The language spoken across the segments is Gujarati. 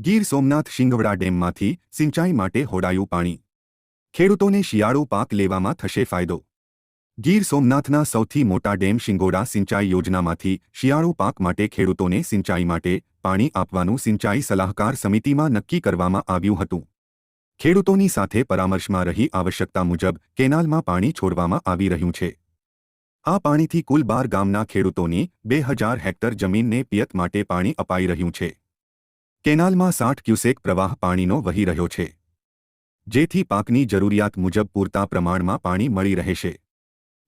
ગીર સોમનાથ શિંગવડા ડેમમાંથી સિંચાઈ માટે હોડાયું પાણી। ખેડૂતોને શિયાળુ પાક લેવામાં થશે ફાયદો। ગીર સોમનાથના સૌથી મોટા ડેમ શિંગોડા સિંચાઈ યોજનામાંથી શિયાળુ પાક માટે ખેડૂતોને સિંચાઈ માટે પાણી આપવાનું સિંચાઈ સલાહકાર સમિતિમાં નક્કી કરવામાં આવ્યું હતું। ખેડૂતોની સાથે પરામર્શમાં રહી આવશ્યકતા મુજબ કેનાલમાં પાણી છોડવામાં આવી રહ્યું છે। આ પાણીથી કુલ 12 ગામના ખેડૂતોની 2000 હેક્ટર જમીનને પિયત માટે પાણી અપાઈ રહ્યું છે। કેનાલમાં 60 ક્યુસેક પ્રવાહ પાણીનો વહી રહ્યો છે, જેથી પાકની જરૂરિયાત મુજબ પૂરતા પ્રમાણમાં પાણી મળી રહેશે।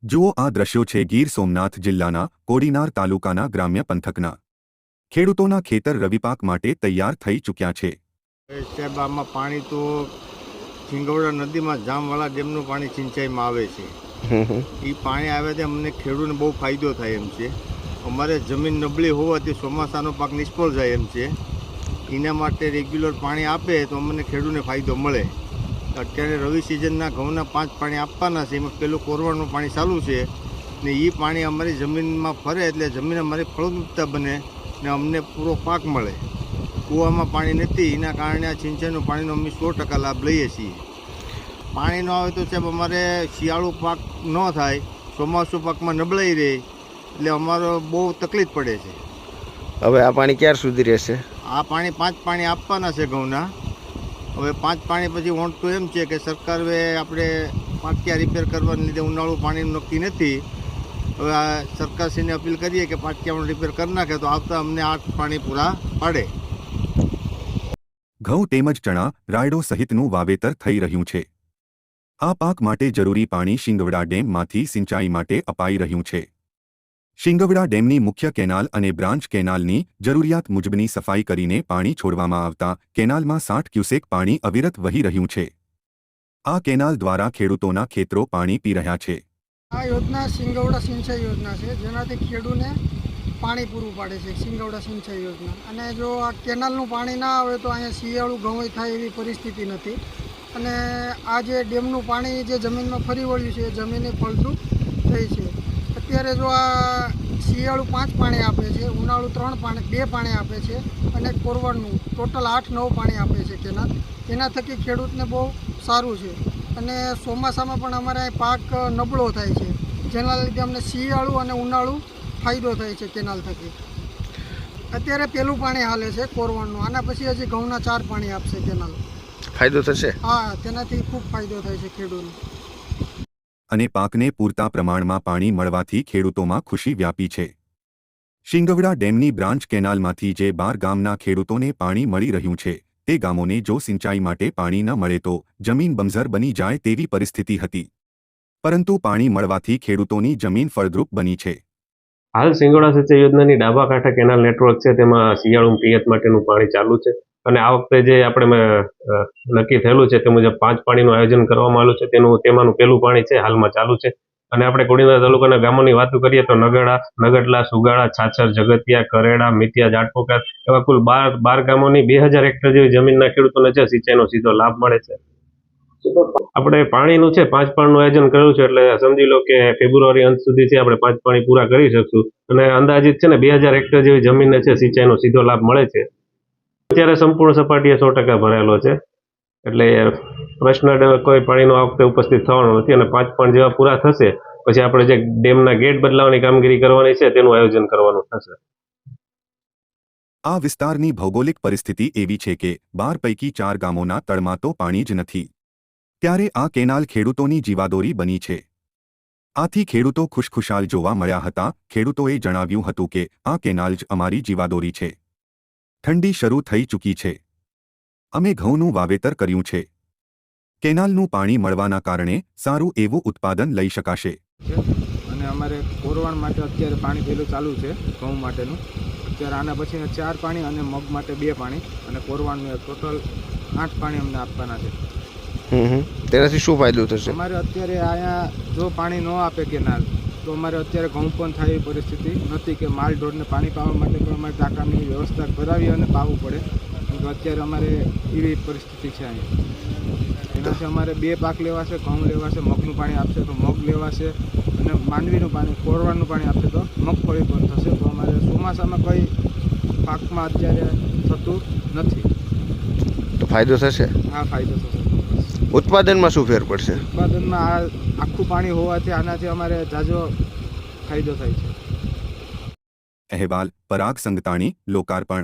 જુઓ આ દ્રશ્યો છે ગીર સોમનાથ જિલ્લાના કોડીનાર તાલુકાના ગ્રામ્ય પંથકના। ખેડૂતોના ખેતર રવિપાક માટે તૈયાર થઈ ચૂક્યા છે। સાહેબ, આમાં પાણી તો શિંગવડા નદીમાં જામવાળા ડેમનું પાણી સિંચાઈમાં આવે છે। એ પાણી આવે તો અમને ખેડૂતને બહુ ફાયદો થાય એમ છે। અમારે જમીન નબળી હોવાથી ચોમાસાનો પાક નિષ્ફળ જાય એમ છે। એના માટે રેગ્યુલર પાણી આપે તો અમને ખેડૂતને ફાયદો મળે। અત્યારે રવિ સિઝનના ઘઉંના 5 પાણી આપવાના છે, એમાં પેલું કોરવાનું પાણી ચાલુ છે ને એ પાણી અમારી જમીનમાં ફરે એટલે જમીન અમારી ફળદ્રુપતા બને ને અમને પૂરો પાક મળે। કૂવામાં પાણી નથી, એના કારણે આ સિંચાઈનું પાણીનો અમે 100% લાભ લઈએ છીએ। પાણી ન આવે તો સાહેબ અમારે શિયાળુ પાક ન થાય, ચોમાસું પાકમાં નબળાઈ રહે એટલે અમારો બહુ તકલીફ પડે છે। હવે આ પાણી ક્યાર સુધી રહેશે? આ પાણી 5 પાણી આપવાના છે ઘઉંના। હવે 5 પાણી પછી વોંટ તો એમ છે કે સરકાર આપણે પાટિયા રિપેર કરવાને લીધે ઉનાળુ પાણીનું નક્કી નથી। હવે આ સરકારશ્રીને અપીલ કરીએ કે પાટિયાનું રિપેર કરી નાખે તો આવતા અમને 8 પાણી પૂરા પાડે। ઘઉં તેમજ ચણા, રાયડો સહિતનું વાવેતર થઈ રહ્યું છે। આ પાક માટે જરૂરી પાણી શિંગવડા ડેમમાંથી સિંચાઈ માટે અપાઈ રહ્યું છે। શિંગવડા ડેમની મુખ્ય કેનાલ અને બ્રાન્ચ કેનાલની જરૂરિયાત મુજબની સફાઈ કરીને પાણી છોડવામાં આવતા કેનાલમાં 60 ક્યુસેક પાણી અવિરત વહી રહ્યું છે। આ કેનાલ દ્વારા ખેડૂતોના ખેતરો પાણી પી રહ્યા છે। આ યોજના શિંગવડા સિંચાઈ યોજના છે, જેનાથી ખેડૂતને પાણી પૂરું પાડે છે શિંગવડા સિંચાઈ યોજના। અને જો આ કેનાલનું પાણી ના આવે તો અહીંયા શિયાળુ ઘઉં થાય એવી પરિસ્થિતિ નથી। અને આ જે ડેમનું પાણી જે જમીનમાં ફરી વળ્યું છે એ જમીને ફળદ્રુપ થઈ છે। અત્યારે જો આ શિયાળુ 5 પાણી આપે છે, ઉનાળુ 2 પાણી આપે છે અને કોરવાનું ટોટલ 8-9 પાણી આપે છે કેનાલ। એના થકી ખેડૂતને બહુ સારું છે। અને ચોમાસામાં પણ અમારે પાક નબળો થાય છે, જેના લીધે અમને શિયાળુ અને ઉનાળુ ફાયદો થાય છે કેનાલ થકી। અત્યારે પેલું પાણી હાલે છે કોરવાનું, આના પછી હજી ઘઉંના 4 પાણી આપશે કેનાલ। ફાયદો થશે? હા, તેનાથી ખૂબ ફાયદો થાય છે ખેડૂતને। અને પાકને પૂરતા પ્રમાણમાં પાણી મળવાથી ખેડૂતોમાં ખુશી વ્યાપી છે। શિંગવડા ડેમની બ્રાન્ચ કેનાલમાંથી જે 12 ગામના ખેડૂતોને પાણી મળી રહ્યું છે, તે ગામોને જો સિંચાઈ માટે પાણી ન મળે તો જમીન બંજર બની જાય તેવી પરિસ્થિતિ હતી, પરંતુ પાણી મળવાથી ખેડૂતોની જમીન ફળદ્રુપ બની છે। હાલ શિંગોડા સિંચાઈ યોજનાની ડાબા કાંઠે કેનાલ નેટવર્ક છે, તેમાં શિયાળુ પિયત માટેનું પાણી ચાલુ છે। અને આ વખતે જે આપણે નક્કી થયેલું છે તે મુજબ 5 પાણીનું આયોજન કરવામાં આવ્યું છે। તેમાંનું પહેલું પાણી છે હાલમાં ચાલુ છે। અને આપણે કોડીનાર તાલુકાના ગામોની વાત કરીએ તો નગડા, નગટલા, સુગાળા, છાછર, જગતિયા, કરેડા, મિતિયા, જાટપોકાર એવા કુલ 12 ગામોની 2000 હેક્ટર જેવી જમીનના ખેડૂતોને છે સિંચાઈનો સીધો લાભ મળે છે। આપણે પાણીનું છે 5 પાણીનું આયોજન કર્યું છે, એટલે સમજી લો કે ફેબ્રુઆરી અંત સુધી છે આપણે 5 પાણી પૂરા કરી શકશું। અને અંદાજિત છે ને 2000 હેક્ટર જેવી જમીનને છે સિંચાઈનો સીધો લાભ મળે છે। અત્યારે સંપૂર્ણ સપાટીએ 100% ભરેલો છે, એટલે પ્રશ્ન કોઈ પાણીનો આ વખતે ઉપસ્થિત થવાનો નથી। અને 5 પાણી જેવા પૂરા થશે પછી આપણે જે ડેમના ગેટ બદલાવવાની કામગીરી કરવાની છે તેનું આયોજન કરવાનું થશે। આ વિસ્તારની ભૌગોલિક પરિસ્થિતિ એવી છે કે 12 પૈકી 4 ગામોના તળમાં તો પાણી જ નથી, ત્યારે આ કેનાલ ખેડૂતોની જીવાદોરી બની છે। આથી ખેડૂતો ખુશખુશાલ જોવા મળ્યા હતા। ખેડૂતોએ જણાવ્યું હતું કે આ કેનાલ જ અમારી જીવાદોરી છે। ઠંડી શરૂ થઈ ચૂકી છે, અમે ઘઉંનું વાવેતર કર્યું છે, કેનાલનું પાણી મળવાના કારણે સારું એવું ઉત્પાદન લઈ શકાશે। અને અમારે કોરવાણ માટે અત્યારે પાણી પહેલું ચાલુ છે ઘઉં માટેનું। અત્યારે આના પછીના 4 પાણી અને મગ માટે 2 પાણી અને કોરવાણનું ટોટલ 8 પાણી અમને આપવાના છે। તેનાથી શું ફાયદો થશે? અમારે અત્યારે અહીંયા જો પાણી ન આપે કેનાલ તો અમારે અત્યારે ઘઉં પણ થાય એવી પરિસ્થિતિ નથી કે માલ ઢોરને પાણી પાવા માટે પણ અમારે ટાંકાની વ્યવસ્થા કરાવી અને પાવું પડે, કેમ કે અત્યારે અમારે એવી પરિસ્થિતિ છે અહીંયા। એનાથી અમારે 2 પાક લેવાશે, ઘઉં લેવાશે, મગનું પાણી આપશે તો મગ લેવાશે અને માંડવીનું પાણી, કોરવાનું પાણી આપશે તો મગફળી પણ થશે। તો અમારે ચોમાસામાં કોઈ પાકમાં અત્યારે થતું નથી। ફાયદો થશે? આ ફાયદો થશે. ઉત્પાદનમાં શું ફેર પડશે? ઉત્પાદનમાં આ આખું પાણી હોવાથી આનાથી અમારે જાજો ફાયદો થાય છે. અહેવાલ પરાગ સંગતાણી, લોકાર્પણ.